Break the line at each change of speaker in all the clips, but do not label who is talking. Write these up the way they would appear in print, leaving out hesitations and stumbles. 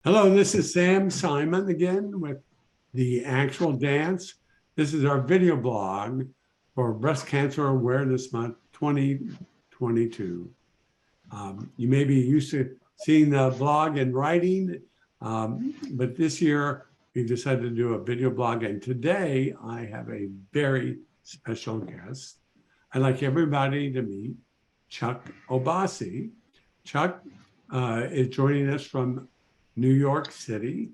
Hello, this is Sam Simon again with the actual dance. This is our video blog for Breast Cancer Awareness Month 2022. You may be used to seeing the blog and writing, but this year we decided to do a video blog. And today I have a very special guest. I'd like everybody to meet Chuk Obasi. Chuk is joining us from New York City,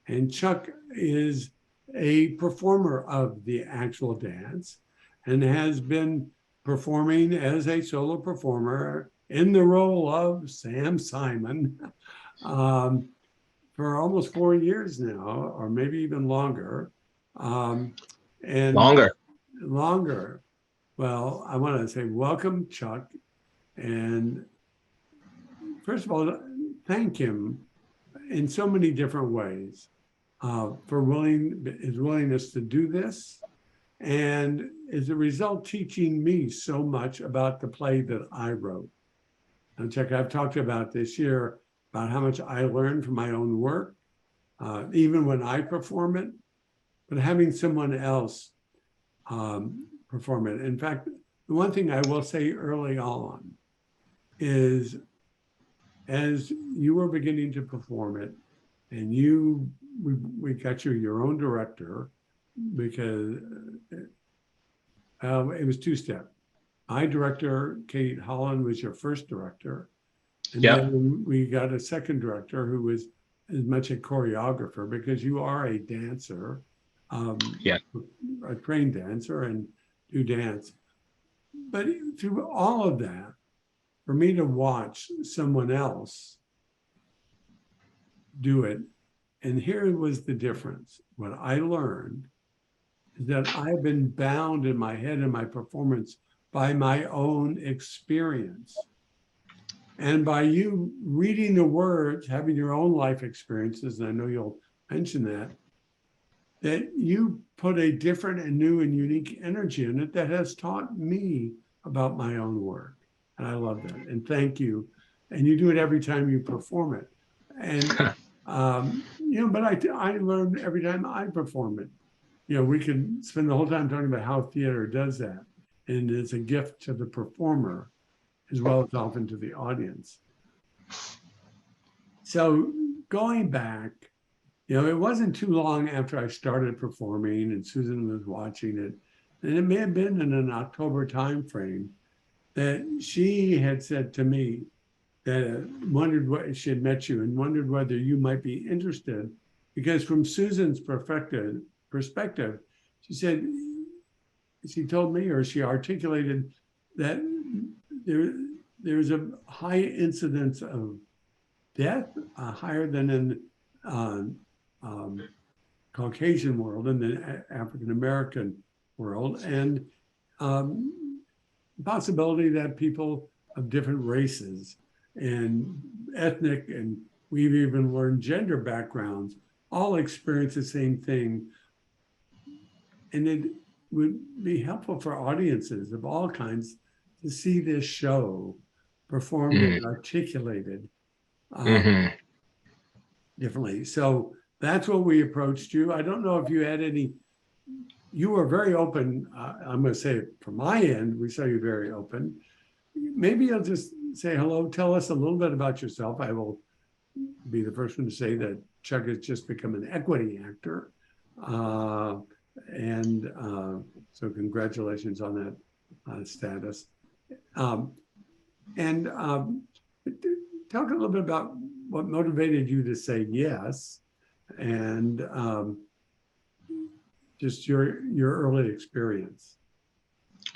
and Chuk is a performer of the actual dance and has been performing as a solo performer in the role of Sam Simon for almost 4 years now, or maybe even longer. And
Longer.
longer. Well, I want to say welcome, Chuk. And first of all, thank him in so many different ways for his willingness to do this. And as a result, teaching me so much about the play that I wrote. And Chuck, I've talked about this year about how much I learned from my own work, even when I perform it, but having someone else perform it. In fact, the one thing I will say early on is as you were beginning to perform it, and we got you your own director because it was two-step. My director, Kate Holland, was your first director. And
Yep.
then we got a second director who was as much a choreographer because you are a dancer,
Yeah.
a trained dancer and do dance. But through all of that, for me to watch someone else do it, and here was the difference. What I learned is that I've been bound in my head and my performance by my own experience. And by you reading the words, having your own life experiences, and I know you'll mention that you put a different and new and unique energy in it that has taught me about my own work. And I love that. And thank you. And you do it every time you perform it. And, but I learn every time I perform it. We could spend the whole time talking about how theater does that. And it's a gift to the performer as well as often to the audience. So going back, it wasn't too long after I started performing and Susan was watching it. And it may have been in an October timeframe that she had said to me that wondered what she had met you and wondered whether you might be interested, because from Susan's perspective, she told me, or she articulated that there's a high incidence of death, higher than in Caucasian world and the African American world, and possibility that people of different races and ethnic, and we've even learned gender backgrounds, all experience the same thing. And it would be helpful for audiences of all kinds to see this show performed and articulated differently. So that's what we approached you. I don't know if you had you were very open. I'm going to say it from my end, we saw you very open. Maybe you'll just say hello, tell us a little bit about yourself. I will be the first one to say that Chuk has just become an equity actor. So congratulations on that status. And talk a little bit about what motivated you to say yes, and just your early experience.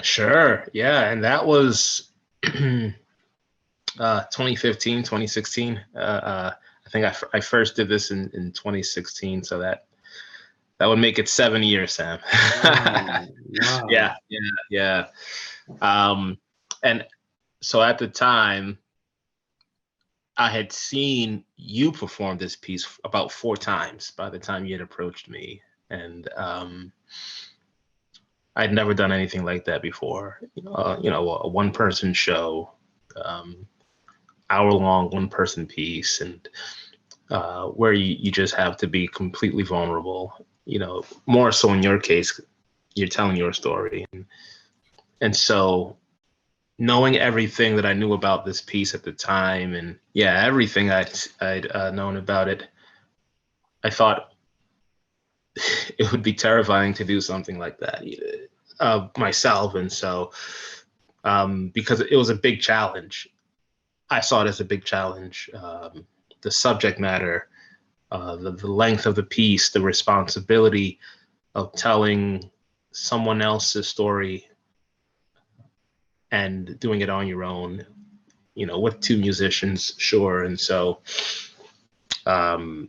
Sure. Yeah. And that was 2015, 2016. I think I first did this in 2016. So that would make it 7 years, Sam.
Wow.
Yeah. And so at the time, I had seen you perform this piece about 4 times by the time you had approached me. And I'd never done anything like that before. A one-person show, hour-long one-person piece. And where you just have to be completely vulnerable, more so in your case, you're telling your story. And so knowing everything that I knew about this piece at the time, and everything I'd known about it, I thought it would be terrifying to do something like that myself. And so because it was a big challenge, I saw it as a big challenge. The subject matter, the length of the piece, the responsibility of telling someone else's story and doing it on your own, with two musicians, sure. And so, and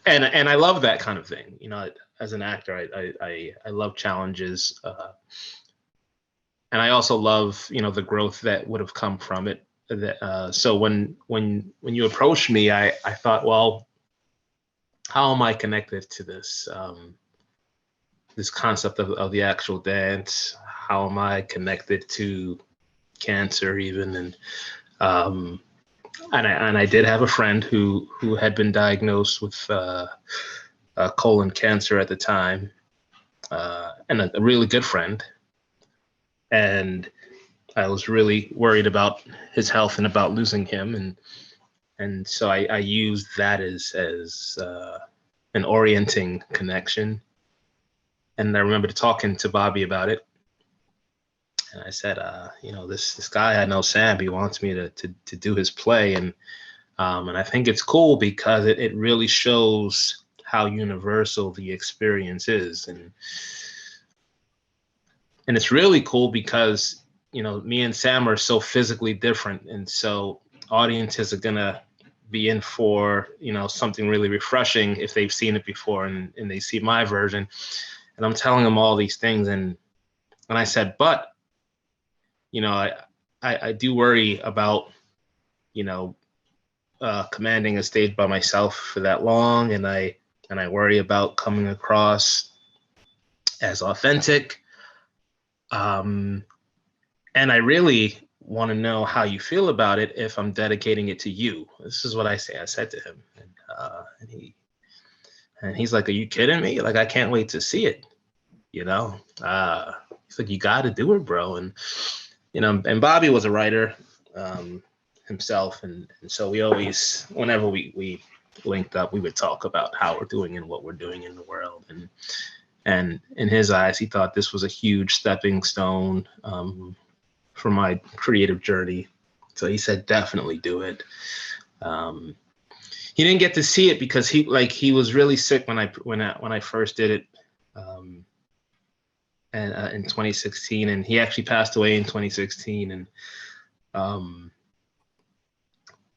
I love that kind of thing. As an actor, I love challenges, and I also love the growth that would have come from it. So when you approached me, I thought, well, how am I connected to this this concept of the actual dance? How am I connected to cancer even? And I did have a friend who had been diagnosed with colon cancer at the time, and a really good friend. And I was really worried about his health and about losing him, and so I used that as an orienting connection. And I remember talking to Bobby about it. And I said, this guy I know, Sam, he wants me to do his play. And I think it's cool because it really shows how universal the experience is. And it's really cool because, me and Sam are so physically different. And so audiences are going to be in for, something really refreshing if they've seen it before and they see my version. And I'm telling them all these things. And I said, but, I do worry about, commanding a stage by myself for that long. And I worry about coming across as authentic. And I really want to know how you feel about it if I'm dedicating it to you. This is what I said to him. And he's like, are you kidding me? Like, I can't wait to see it. He's like, you got to do it, bro. And, and Bobby was a writer himself. And so we always, whenever we linked up, we would talk about how we're doing and what we're doing in the world. And in his eyes, he thought this was a huge stepping stone for my creative journey. So he said, definitely do it. He didn't get to see it because he was really sick when I first did it. And in 2016, and he actually passed away in 2016. And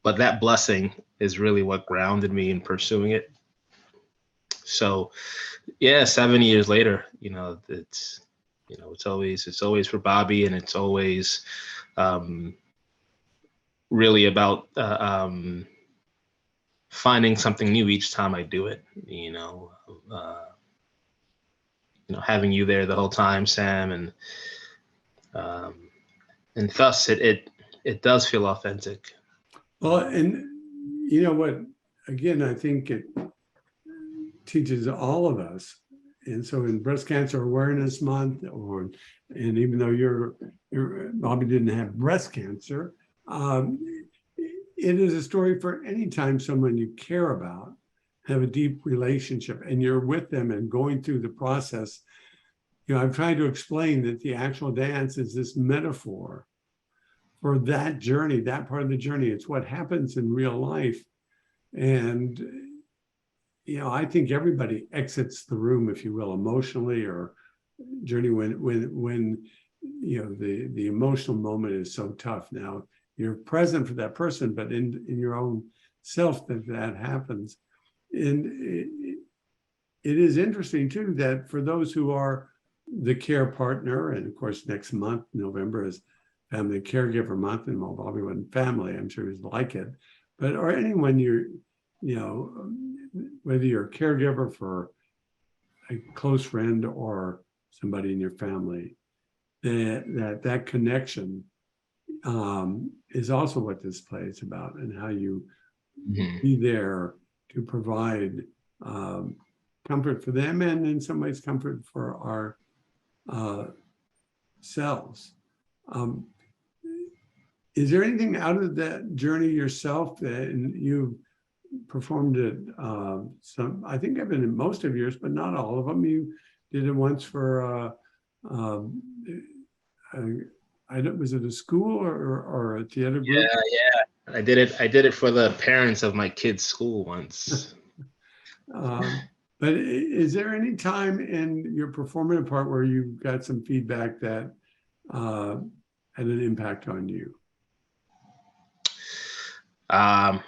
but that blessing is really what grounded me in pursuing it. So, 7 years later, it's always for Bobby, and it's always really about finding something new each time I do it. Having you there the whole time, Sam, and thus it does feel authentic.
Well, and you know what? Again, I think it teaches all of us. And so in Breast Cancer Awareness Month, and even though your Bobby didn't have breast cancer, it is a story for any time someone you care about, have a deep relationship, and you're with them and going through the process. I'm trying to explain that the actual dance is this metaphor for that journey, that part of the journey. It's what happens in real life. And, I think everybody exits the room, if you will, emotionally or journey when the emotional moment is so tough. Now, you're present for that person, but in your own self that happens. And it is interesting too, that for those who are the care partner, and of course, next month, November, is Family Caregiver Month, and while Bobby wasn't family, I'm sure he's like it, but or anyone whether you're a caregiver for a close friend or somebody in your family, that connection is also what this play is about, and how you
Mhm.
be there to provide comfort for them, and in some ways comfort for our selves. Um, is there anything out of that journey yourself that you've performed it? Some, I think I've been in most of yours, but not all of them. You did it once for, um, I don't, was it a school or a theater group?
Yeah, yeah. I did it for the parents of my kids' school once.
Um, but is there any time in your performative part where you got some feedback that uh, had an impact on you?
Um,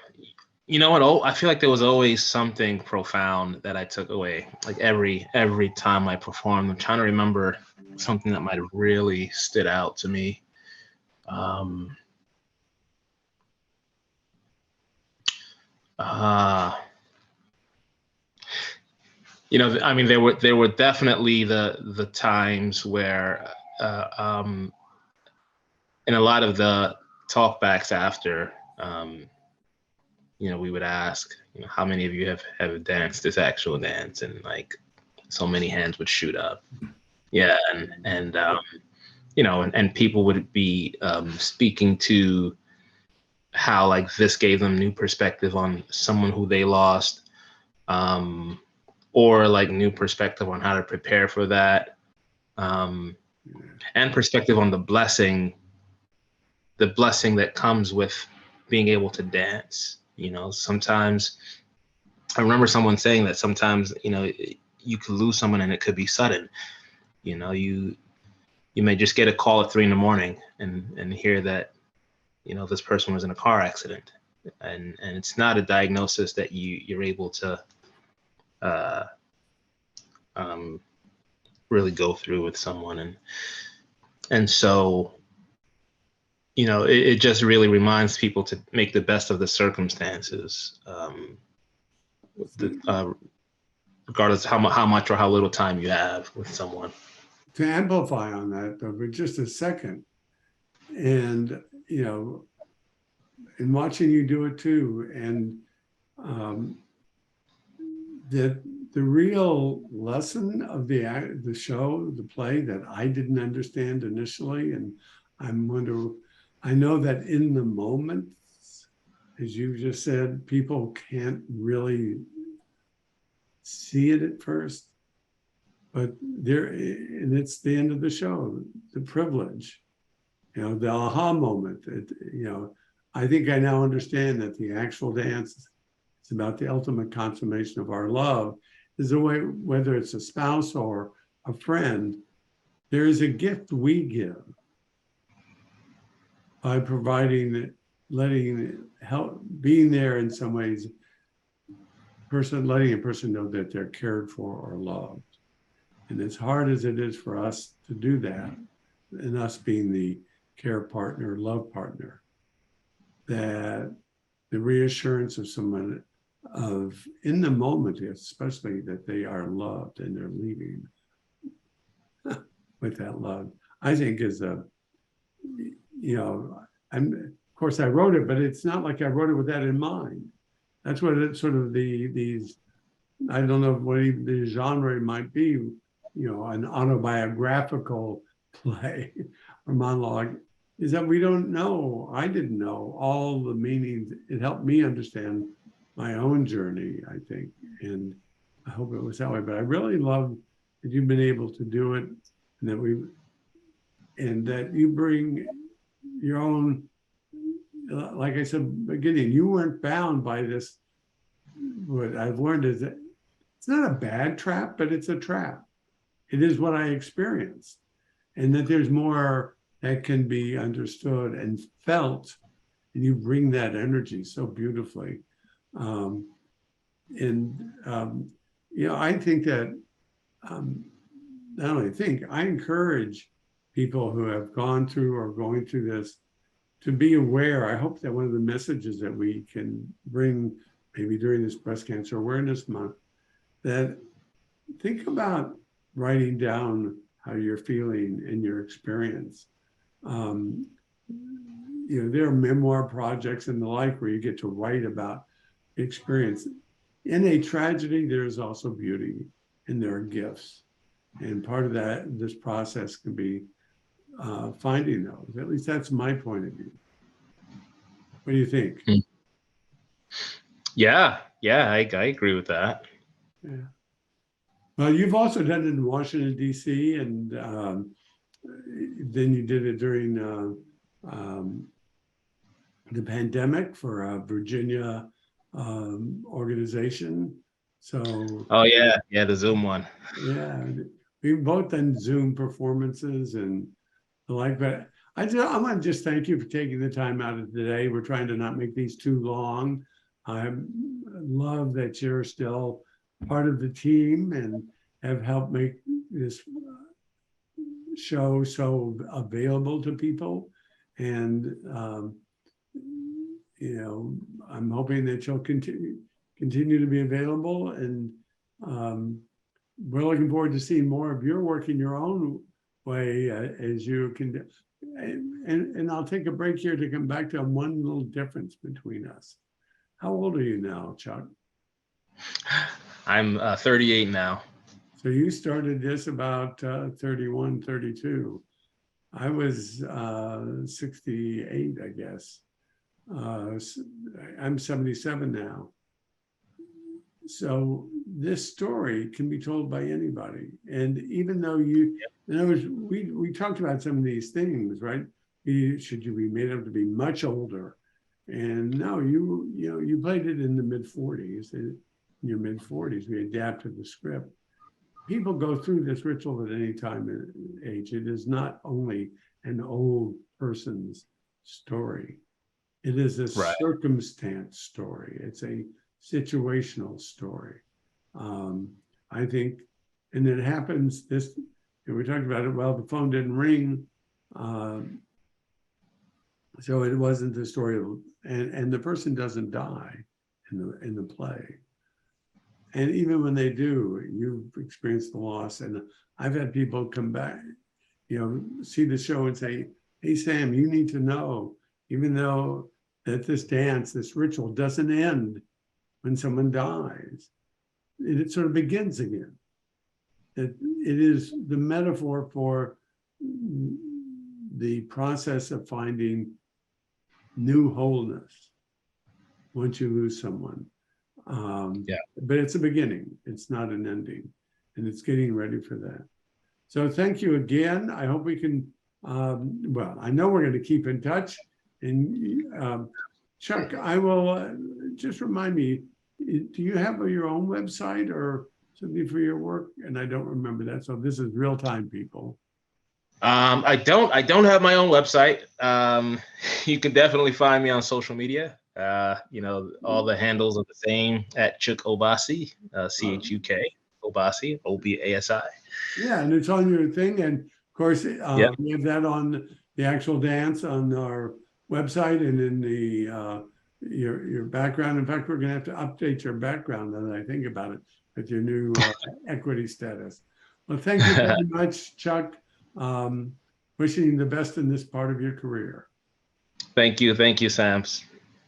you know what? Oh, I feel like there was always something profound that I took away. Like every time I performed, I'm trying to remember something that might have really stood out to me. Um, uh, I mean, there were definitely the times where, in a lot of the talkbacks after, we would ask, how many of you have danced this actual dance, and like so many hands would shoot up. Yeah, and people would be speaking to how like this gave them new perspective on someone who they lost, um, or like new perspective on how to prepare for that, um, and perspective on the blessing that comes with being able to dance. Sometimes I remember someone saying that sometimes, you could lose someone and it could be sudden. You may just get a call at 3 a.m. and hear that, this person was in a car accident. And it's not a diagnosis that you're able to uh, um, really go through with someone. And so, it just really reminds people to make the best of the circumstances, regardless how much or how little time you have with someone.
To amplify on that, though, for just a second, and in watching you do it too, and um, that the real lesson of the show, the play that I didn't understand initially, and I know that in the moment, as you just said, people can't really see it at first, but and it's the end of the show, the privilege, the aha moment. I think I now understand that the actual dance is about the ultimate consummation of our love. Is a way, whether it's a spouse or a friend, there is a gift we give by providing, letting help, being there in some ways, letting a person know that they're cared for or loved. And as hard as it is for us to do that, and us being the care partner, love partner, that the reassurance of someone in the moment, especially that they are loved and they're leaving with that love, I think is of course I wrote it, but it's not like I wrote it with that in mind. That's what it sort of these, I don't know what even the genre might be, an autobiographical play or monologue, is that we don't know. I didn't know all the meanings. It helped me understand my own journey, I think. And I hope it was that way. But I really love that you've been able to do it, and that you bring your own, like I said, beginning, you weren't bound by this. What I've learned is that it's not a bad trap, but it's a trap. It is what I experienced. And that there's more that can be understood and felt. And you bring that energy so beautifully. Um, and, I think that, not only think, I encourage people who have gone through or going through this to be aware. I hope that one of the messages that we can bring, maybe during this Breast Cancer Awareness Month, that think about writing down how you're feeling in your experience. There are memoir projects and the like where you get to write about experience. In a tragedy, there is also beauty and there are gifts. And part of that, this process can be finding those. At least that's my point of view. What do you think?
Yeah, I agree with that.
Yeah. Well, you've also done it in Washington, D.C., and then you did it during the pandemic for a Virginia organization. So,
Oh yeah, the Zoom one.
yeah, we've both done Zoom performances and the like, but I want to just thank you for taking the time out of the day. We're trying to not make these too long. I love that you're still part of the team and have helped make this show so available to people. And I'm hoping that you'll continue to be available. And we're looking forward to seeing more of your work in your own way as you can. And I'll take a break here to come back to one little difference between us. How old are you now, Chuck?
I'm 38 now.
So you started this about 31, 32. I was 68, I guess. I'm 77 now. So this story can be told by anybody. And even though we talked about some of these things, right? Should you be made up to be much older? And no, you played it in the mid 40s. In your mid 40s, we adapted the script. People go through this ritual at any time in age. It is not only an old person's story. It is a circumstance story. It's a situational story. I think, and it happens we talked about it, well, the phone didn't ring. So it wasn't the story of, and the person doesn't die in the play. And even when they do, you've experienced the loss. And I've had people come back, see the show and say, hey, Sam, you need to know, even though that this dance, this ritual doesn't end when someone dies, it sort of begins again. It is the metaphor for the process of finding new wholeness once you lose someone. But it's a beginning, it's not an ending, and it's getting ready for that. So thank you again. I hope we can, I know we're going to keep in touch. And Chuck, I will just remind me, do you have your own website or something for your work? And I don't remember that. So this is real time, people.
I don't have my own website. You can definitely find me on social media. All the handles are the same at Chuk Obasi, Chuk Obasi, Obasi.
Yeah, and it's on your thing. And of course, we have that on the actual dance on our website and in the your background. In fact, we're going to have to update your background now that I think about it with your new equity status. Well, thank you very much, Chuck. Wishing you the best in this part of your career.
Thank you, Sam.